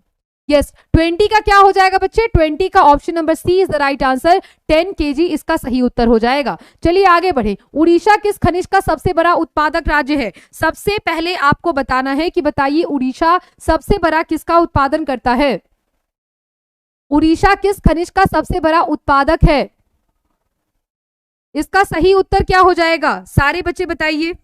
यस, 20 का क्या हो जाएगा बच्चे, 20 का option number C is the right answer. 10 kg इसका सही उत्तर हो जाएगा। चलिए आगे बढ़े। उड़ीसा किस खनिज का सबसे बड़ा उत्पादक राज्य है। सबसे पहले आपको बताना है कि बताइए उड़ीसा सबसे बड़ा किसका उत्पादन करता है। उड़ीसा किस खनिज का सबसे बड़ा उत्पादक है। इसका सही उत्तर क्या हो जाएगा, सारे बच्चे बताइए।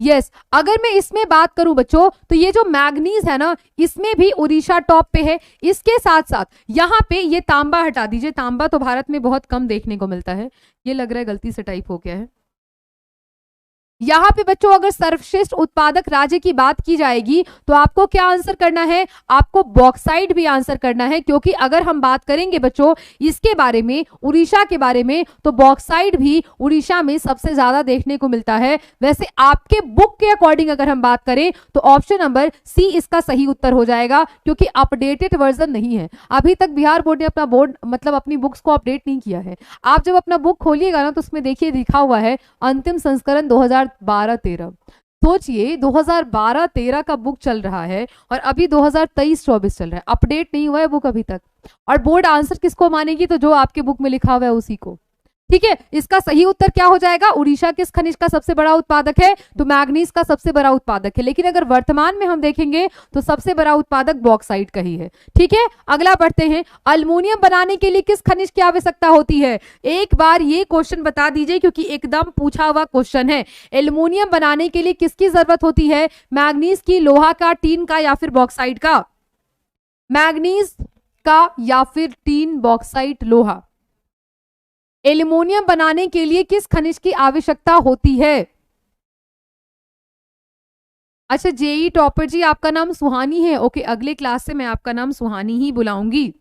यस, अगर मैं इसमें बात करूं बच्चों तो ये जो मैग्नीज है ना, इसमें भी उड़ीसा टॉप पे है। इसके साथ साथ यहां पे ये तांबा हटा दीजिए, तांबा तो भारत में बहुत कम देखने को मिलता है। ये लग रहा है गलती से टाइप हो गया है। यहां पे बच्चों अगर सर्वश्रेष्ठ उत्पादक राज्य की बात की जाएगी तो आपको क्या आंसर करना है, आपको बॉक्साइट भी आंसर करना है, क्योंकि अगर हम बात करेंगे बच्चों इसके बारे में, उड़ीसा के बारे में, तो बॉक्साइट भी उड़ीसा में सबसे ज्यादा देखने को मिलता है। वैसे आपके बुक के अकॉर्डिंग अगर हम बात करें तो ऑप्शन नंबर सी इसका सही उत्तर हो जाएगा, क्योंकि अपडेटेड वर्जन नहीं है अभी तक। बिहार बोर्ड ने अपना बोर्ड मतलब अपनी बुक्स को अपडेट नहीं किया है। आप जब अपना बुक खोलिएगा ना तो उसमें देखिए लिखा हुआ है अंतिम संस्करण 2012-13। सोचिए 2012-13 का बुक चल रहा है और अभी 2023-24 चल रहा है, अपडेट नहीं हुआ है बुक अभी तक। और बोर्ड आंसर किसको मानेगी, तो जो आपके बुक में लिखा हुआ है उसी को, ठीक है। इसका सही उत्तर क्या हो जाएगा, उड़ीसा किस खनिज का सबसे बड़ा उत्पादक है, तो मैग्नीज का सबसे बड़ा उत्पादक है। लेकिन अगर वर्तमान में हम देखेंगे तो सबसे बड़ा उत्पादक बॉक्साइट का ही है, ठीक है। अगला बढ़ते हैं। अल्युमिनियम बनाने के लिए किस खनिज की आवश्यकता होती है। एक बार ये क्वेश्चन बता दीजिए क्योंकि एकदम पूछा हुआ क्वेश्चन है। एल्युमिनियम बनाने के लिए किसकी जरूरत होती है, मैग्नीज की, लोहा का, टीन का या फिर बॉक्साइट का। मैग्नीज का या फिर टीन, बॉक्साइट, लोहा। एल्युमिनियम बनाने के लिए किस खनिज की आवश्यकता होती है। अच्छा जेई टॉपर जी आपका नाम सुहानी है, ओके, अगले क्लास से मैं आपका नाम सुहानी ही बुलाऊंगी।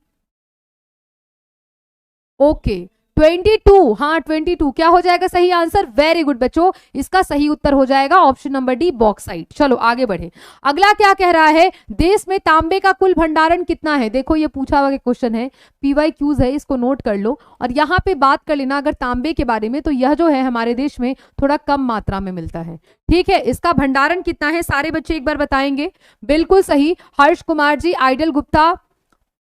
ओके 22, हाँ 22 क्या हो जाएगा सही आंसर, वेरी गुड बच्चों, इसका सही उत्तर हो जाएगा ऑप्शन नंबर डी, बॉक्साइट। चलो आगे बढ़े। अगला क्या कह रहा है, देश में तांबे का कुल भंडारण कितना है। देखो ये पूछा हुआ क्वेश्चन है, PYQs है, इसको नोट कर लो और यहाँ पे बात कर लेना अगर तांबे के बारे में, तो यह जो है हमारे देश में थोड़ा कम मात्रा में मिलता है, ठीक है। इसका भंडारण कितना है, सारे बच्चे एक बार बताएंगे। बिल्कुल सही, हर्ष कुमार जी, आइडल गुप्ता,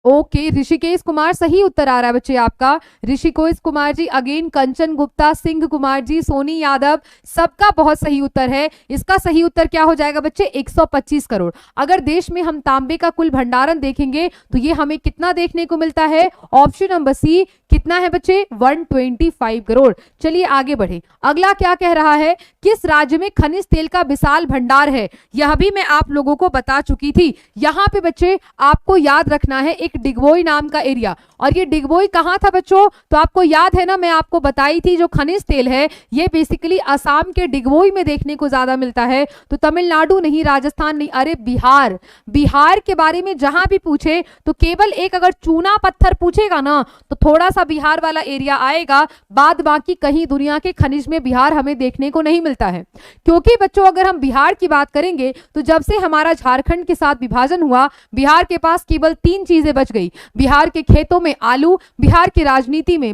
ओके, ऋषिकेश कुमार, सही उत्तर आ रहा है बच्चे आपका। ऋषिकेश कुमार जी अगेन, कंचन गुप्ता, सिंह कुमार जी, सोनी यादव, सबका बहुत सही उत्तर है। इसका सही उत्तर क्या हो जाएगा बच्चे, 125 करोड़। अगर देश में हम तांबे का कुल भंडारण देखेंगे तो ये हमें कितना देखने को मिलता है, ऑप्शन नंबर सी, कितना है बच्चे, 125 करोड़। चलिए आगे बढ़े। अगला क्या कह रहा है, किस राज्य में खनिज तेल का विशाल भंडार है। यह भी मैं आप लोगों को बता चुकी थी। यहां पे बच्चे आपको याद रखना है, एक एक डिगबोई नाम का एरिया। और ये डिगबोई कहाँ था बच्चों? तो आपको याद है ना, मैं आपको बताई थी जो खनिज तेल है ये बेसिकली असम के डिगबोई में देखने को ज्यादा मिलता है। तो तमिलनाडु नहीं, राजस्थान नहीं, अरे बिहार, बिहार के बारे में जहां भी पूछे तो केवल एक अगर चूना पत्थर पूछेगा ना तो थोड़ा सा बिहार वाला एरिया आएगा, बाद बाकी कहीं दुनिया के खनिज में बिहार हमें देखने को नहीं मिलता है। क्योंकि बच्चों अगर हम बिहार की बात करेंगे तो जब से हमारा झारखंड के साथ विभाजन हुआ, बिहार के पास केवल 3 चीजें बच गई। बिहार के खेतों में आलू, बिहार की राजनीति में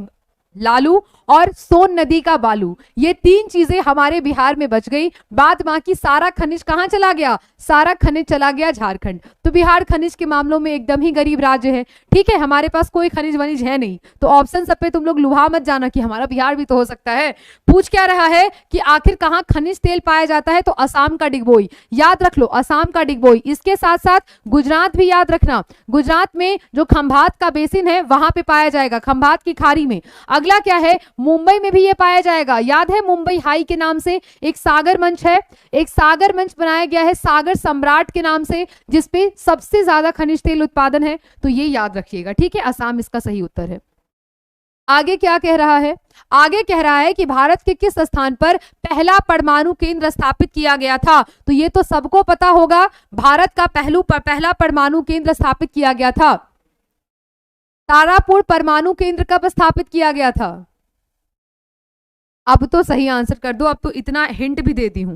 लालू और सोन नदी का बालू, ये 3 चीजें हमारे बिहार में बच गई। बाद बाकी सारा खनिज कहां चला गया? सारा खनिज चला गया झारखंड। तो बिहार खनिज के मामलों में एकदम ही गरीब राज्य है। ठीक है, हमारे पास कोई खनिज वनिज है नहीं। तो ऑप्शन सब पे तुम लोग लुभा मत जाना कि हमारा बिहार भी तो हो सकता है। पूछ क्या रहा है कि आखिर कहां खनिज तेल पाया जाता है? तो असम का डिगबोई, याद रख लो, असम का डिगबोई। इसके साथ साथ गुजरात भी याद रखना, गुजरात में जो खंभात का बेसिन है वहां पे पाया जाएगा, खंभात की खाड़ी में। अगला क्या है? मुंबई में भी ये पाया जाएगा। याद है मुंबई हाई के नाम से एक सागर मंच है, एक सागर मंच बनाया गया है सागर सम्राट के नाम से, जिसपे सबसे ज्यादा खनिज तेल उत्पादन है। तो ये याद रखिएगा। ठीक है, असम इसका सही उत्तर है। आगे क्या कह रहा है? आगे कह रहा है कि भारत के किस स्थान पर पहला परमाणु केंद्र स्थापित किया गया था? तो ये तो सबको पता होगा, भारत का पहला परमाणु केंद्र स्थापित किया गया था। तारापुर परमाणु केंद्र कब स्थापित किया गया था? अब तो सही आंसर कर दो, अब तो इतना हिंट भी दे दी हूं,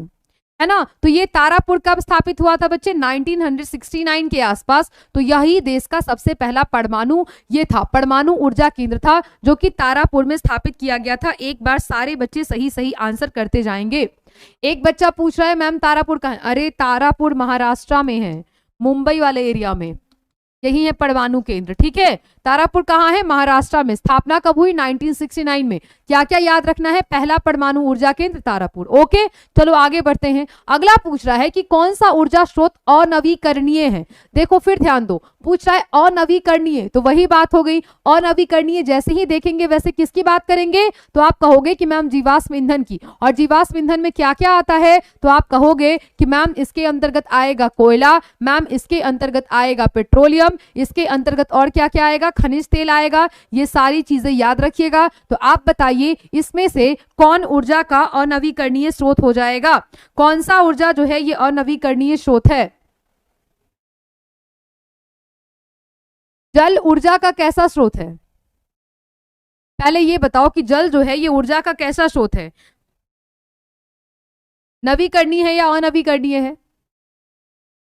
है ना। तो ये तारापुर कब स्थापित हुआ था बच्चे? 1969 के आसपास। तो यही देश का सबसे पहला परमाणु ये था, परमाणु ऊर्जा केंद्र था, जो कि तारापुर में स्थापित किया गया था। एक बार सारे बच्चे सही सही आंसर करते जाएंगे। एक बच्चा पूछ रहा है मैम तारापुर कहाँ है? अरे तारापुर महाराष्ट्र में है, मुंबई वाले एरिया में, यही है परमाणु केंद्र। ठीक है, तारापुर कहाँ है? महाराष्ट्र में। स्थापना कब हुई? 1969 में। क्या क्या याद रखना है? पहला परमाणु ऊर्जा केंद्र तारापुर। ओके, चलो आगे बढ़ते हैं। अगला पूछ रहा है कि कौन सा ऊर्जा स्रोत अनवीकरणीय है? देखो फिर ध्यान दो, पूछ रहा है अनवीकरणीय, तो वही बात हो गई। अनवीकरणीय जैसे ही देखेंगे वैसे किसकी बात करेंगे? तो आप कहोगे कि मैम जीवाश्म ईंधन की। और जीवाश्म ईंधन में क्या क्या आता है? तो आप कहोगे कि मैम इसके अंतर्गत आएगा कोयला, मैम इसके अंतर्गत आएगा पेट्रोलियम, इसके अंतर्गत और क्या क्या आएगा? खनिज तेल आएगा। ये सारी चीजें याद रखिएगा। तो आप बताइए इसमें से कौन ऊर्जा का अनवीकरणीय स्रोत हो जाएगा? कौन सा ऊर्जा जो है ये अनवीकरणीय स्रोत है? जल ऊर्जा का कैसा स्रोत है? पहले ये बताओ कि जल जो है ये ऊर्जा का कैसा स्रोत है? नवीकरणीय है या अनवीकरणीय है?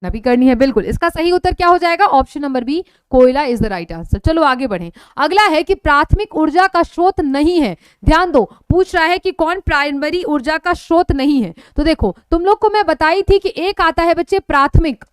नवीकरणीय है, बिल्कुल। इसका सही उत्तर क्या हो जाएगा? ऑप्शन नंबर बी, कोयला इज द राइट आंसर। चलो आगे बढ़ें। अगला है कि प्राथमिक ऊर्जा का स्रोत नहीं है। ध्यान दो, पूछ रहा है कि कौन प्राइमरी ऊर्जा का स्रोत नहीं है। तो देखो तुम लोग को मैं बताई थी कि एक आता है बच्चे प्राथमिक,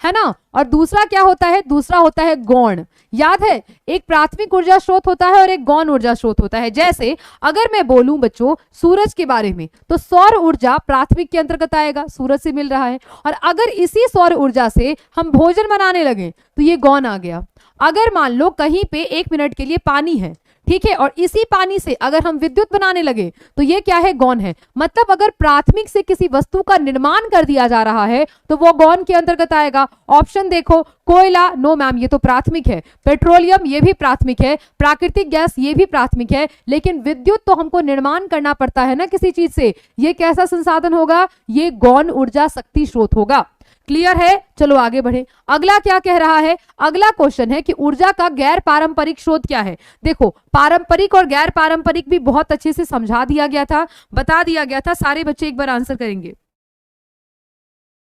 है ना, और दूसरा क्या होता है? दूसरा होता है गौण। याद है, एक प्राथमिक ऊर्जा स्रोत होता है और एक गौण ऊर्जा स्रोत होता है। जैसे अगर मैं बोलूं बच्चों सूरज के बारे में, तो सौर ऊर्जा प्राथमिक के अंतर्गत आएगा, सूरज से मिल रहा है। और अगर इसी सौर ऊर्जा से हम भोजन बनाने लगे तो ये गौण आ गया। अगर मान लो कहीं पे 1 मिनट के लिए पानी है, ठीक है, और इसी पानी से अगर हम विद्युत बनाने लगे तो ये क्या है? गौण है। मतलब अगर प्राथमिक से किसी वस्तु का निर्माण कर दिया जा रहा है तो वो गौण के अंतर्गत आएगा। ऑप्शन देखो, कोयला, नो मैम ये तो प्राथमिक है। पेट्रोलियम, ये भी प्राथमिक है। प्राकृतिक गैस, ये भी प्राथमिक है। लेकिन विद्युत तो हमको निर्माण करना पड़ता है ना किसी चीज से, ये कैसा संसाधन होगा? ये गौण ऊर्जा शक्ति स्रोत होगा। क्लियर है? चलो आगे बढ़े। अगला क्या कह रहा है? अगला क्वेश्चन है कि ऊर्जा का गैर पारंपरिक स्रोत क्या है? देखो पारंपरिक और गैर पारंपरिक भी बहुत अच्छे से समझा दिया गया था, बता दिया गया था। सारे बच्चे एक बार आंसर करेंगे।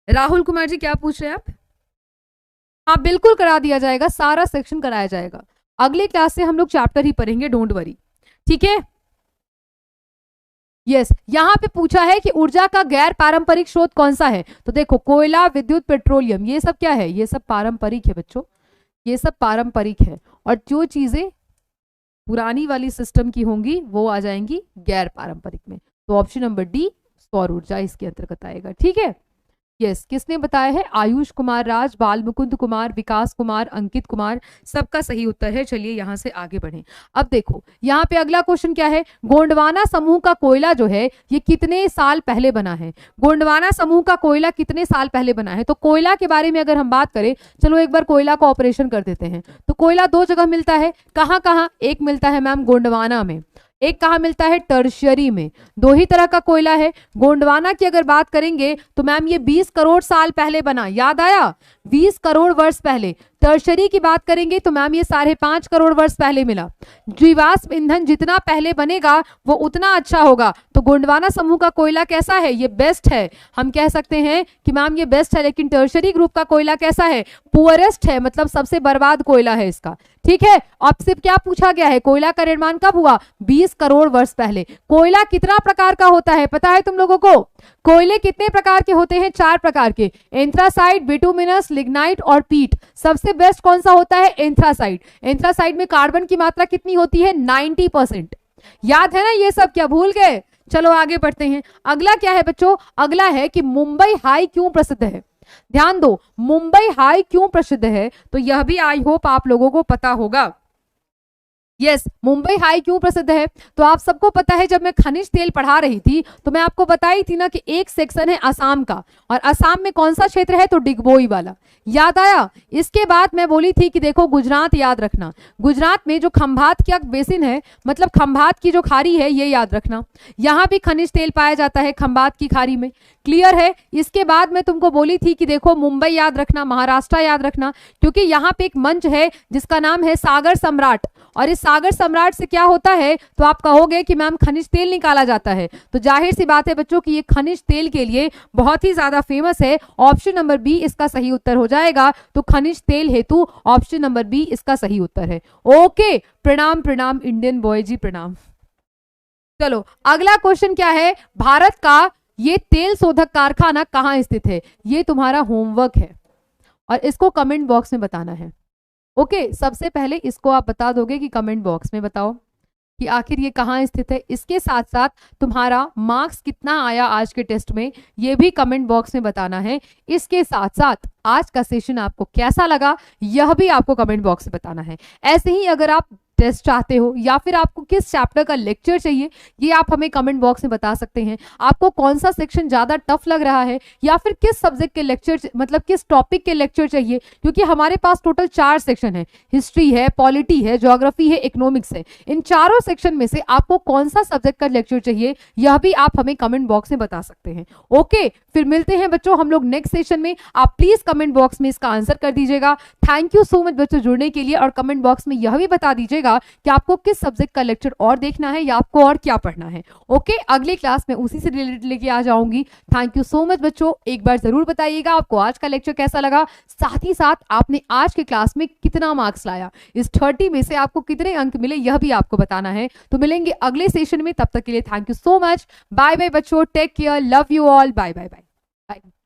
राहुल कुमार जी क्या पूछ रहे हैं आप? हाँ बिल्कुल करा दिया जाएगा, सारा सेक्शन कराया जाएगा। अगली क्लास से हम लोग चैप्टर ही पढ़ेंगे, डोंट वरी। ठीक है, यस यहां पे पूछा है कि ऊर्जा का गैर पारंपरिक स्रोत कौन सा है? तो देखो कोयला, विद्युत, पेट्रोलियम, ये सब क्या है? ये सब पारंपरिक है बच्चों, ये सब पारंपरिक है। और जो चीजें पुरानी वाली सिस्टम की होंगी वो आ जाएंगी गैर पारंपरिक में। तो ऑप्शन नंबर डी, सौर ऊर्जा इसके अंतर्गत आएगा। ठीक है, यस, किसने बताया है? आयुष कुमार राज, बाल मुकुंद कुमार, विकास कुमार, अंकित कुमार, सबका सही उत्तर है। चलिए यहां से आगे बढ़ें। अब देखो यहाँ पे अगला क्वेश्चन क्या है, गोंडवाना समूह का कोयला जो है ये कितने साल पहले बना है? गोंडवाना समूह का कोयला कितने साल पहले बना है? तो कोयला के बारे में अगर हम बात करें, चलो एक बार कोयला का ऑपरेशन कर देते हैं। तो कोयला दो जगह मिलता है, कहाँ कहाँ? एक मिलता है मैम गोंडवाना में, एक कहाँ मिलता है? टर्शियरी में। दो ही तरह का कोयला है। गोंडवाना की अगर बात करेंगे तो मैम ये 20 करोड़ साल पहले बना, याद आया? 20 करोड़ वर्ष पहले। टर्शरी की बात करेंगे तो मैम ये 5.5 करोड़ वर्ष पहले मिला। जीवाश्म ईंधन जितना पहले बनेगा वो उतना अच्छा होगा। तो गोंडवाना समूह का कोयला कैसा है? ये बेस्ट है। हम कह सकते हैं कि मैम ये बेस्ट है, लेकिन टर्शरी ग्रुप का कोयला कैसा है? पुअरेस्ट है, मतलब सबसे बर्बाद कोयला है इसका। ठीक है, आपसे क्या पूछा गया है? कोयला का निर्माण कब हुआ? 20 करोड़ वर्ष पहले। कोयला कितना प्रकार का होता है पता है तुम लोगों को? कोयले कितने प्रकार के होते हैं? 4 प्रकार के, एंथ्रासाइट, बिटुमिनस, लिग्नाइट और पीट। सबसे बेस्ट कौन सा होता है? एंथ्रासाइट। एंथ्रासाइट में कार्बन की मात्रा कितनी होती है? 90%। याद है ना ये सब? क्या भूल गए? चलो आगे बढ़ते हैं। अगला क्या है बच्चों? अगला है कि मुंबई हाई क्यों प्रसिद्ध है? ध्यान दो, मुंबई हाई क्यों प्रसिद्ध है? तो यह भी आई होप आप लोगों को पता होगा। यस, मुंबई हाई क्यों प्रसिद्ध है? तो आप सबको पता है, जब मैं खनिज तेल पढ़ा रही थी तो मैं आपको बताई थी ना कि एक सेक्शन है असम का, और असम में कौन सा क्षेत्र है? तो डिगबोई वाला। याद आया? इसके बाद मैं बोली थी कि देखो गुजरात याद रखना, गुजरात में जो खंभात का बेसिन है, मतलब खंभात की जो खाड़ी है, ये याद रखना। यहाँ भी खनिज तेल पाया जाता है खंभात की खाड़ी में। क्लियर है? इसके बाद मैं तुमको बोली थी कि देखो मुंबई याद रखना, महाराष्ट्र याद रखना, क्योंकि यहाँ पे एक मंच है जिसका नाम है सागर सम्राट, और इस सागर सम्राट से क्या होता है? तो आप कहोगे कि मैम खनिज तेल निकाला जाता है। तो जाहिर सी बात है बच्चों कि ये खनिज तेल के लिए बहुत ही ज्यादा फेमस है। ऑप्शन नंबर बी इसका सही उत्तर हो जाएगा। तो खनिज तेल हेतु ऑप्शन नंबर बी इसका सही उत्तर है। ओके, प्रणाम प्रणाम इंडियन बॉय जी, प्रणाम। चलो अगला क्वेश्चन क्या है? भारत का ये तेल शोधक कारखाना कहाँ स्थित है? ये तुम्हारा होमवर्क है और इसको कमेंट बॉक्स में बताना है। ओके, सबसे पहले इसको आप बता दोगे कि कमेंट बॉक्स में बताओ कि आखिर ये कहाँ स्थित है। इसके साथ साथ तुम्हारा मार्क्स कितना आया आज के टेस्ट में, ये भी कमेंट बॉक्स में बताना है। इसके साथ साथ आज का सेशन आपको कैसा लगा, यह भी आपको कमेंट बॉक्स में बताना है। ऐसे ही अगर आप टेस्ट चाहते हो या फिर आपको किस चैप्टर का लेक्चर चाहिए, ये आप हमें कमेंट बॉक्स में बता सकते हैं। आपको कौन सा सेक्शन ज्यादा टफ लग रहा है, या फिर किस सब्जेक्ट के लेक्चर, मतलब किस टॉपिक के लेक्चर चाहिए, क्योंकि हमारे पास टोटल 4 सेक्शन है, हिस्ट्री है, पॉलिटी है, ज्योग्राफी है, इकोनॉमिक्स है। इन चारों सेक्शन में से आपको कौन सा सब्जेक्ट का लेक्चर चाहिए, यह भी आप हमें कमेंट बॉक्स में बता सकते हैं। ओके, फिर मिलते हैं बच्चों हम लोग नेक्स्ट सेशन में। आप प्लीज कमेंट बॉक्स में इसका आंसर कर दीजिएगा। थैंक यू सो मच बच्चों जुड़ने के लिए, और कमेंट बॉक्स में यह भी बता दीजिएगा कि आपको किस सब्जेक्ट का लेक्चर और देखना है या आपको और क्या पढ़ना है। ओके, अगली क्लास में उसी से रिलेटेड लेके आ जाऊंगी। थैंक यू सो मच बच्चों। एक बार जरूर बताइएगा आपको आज का लेक्चर कैसा लगा, साथ ही साथ आपने आज की क्लास में कितना मार्क्स लाया, इस 30 में से आपको कितने अंक मिले, यह भी आपको बताना है। तो मिलेंगे अगले सेशन में, तब तक के लिए thank you so much. Bye bye बच्चों, take care, love you all, bye bye bye bye.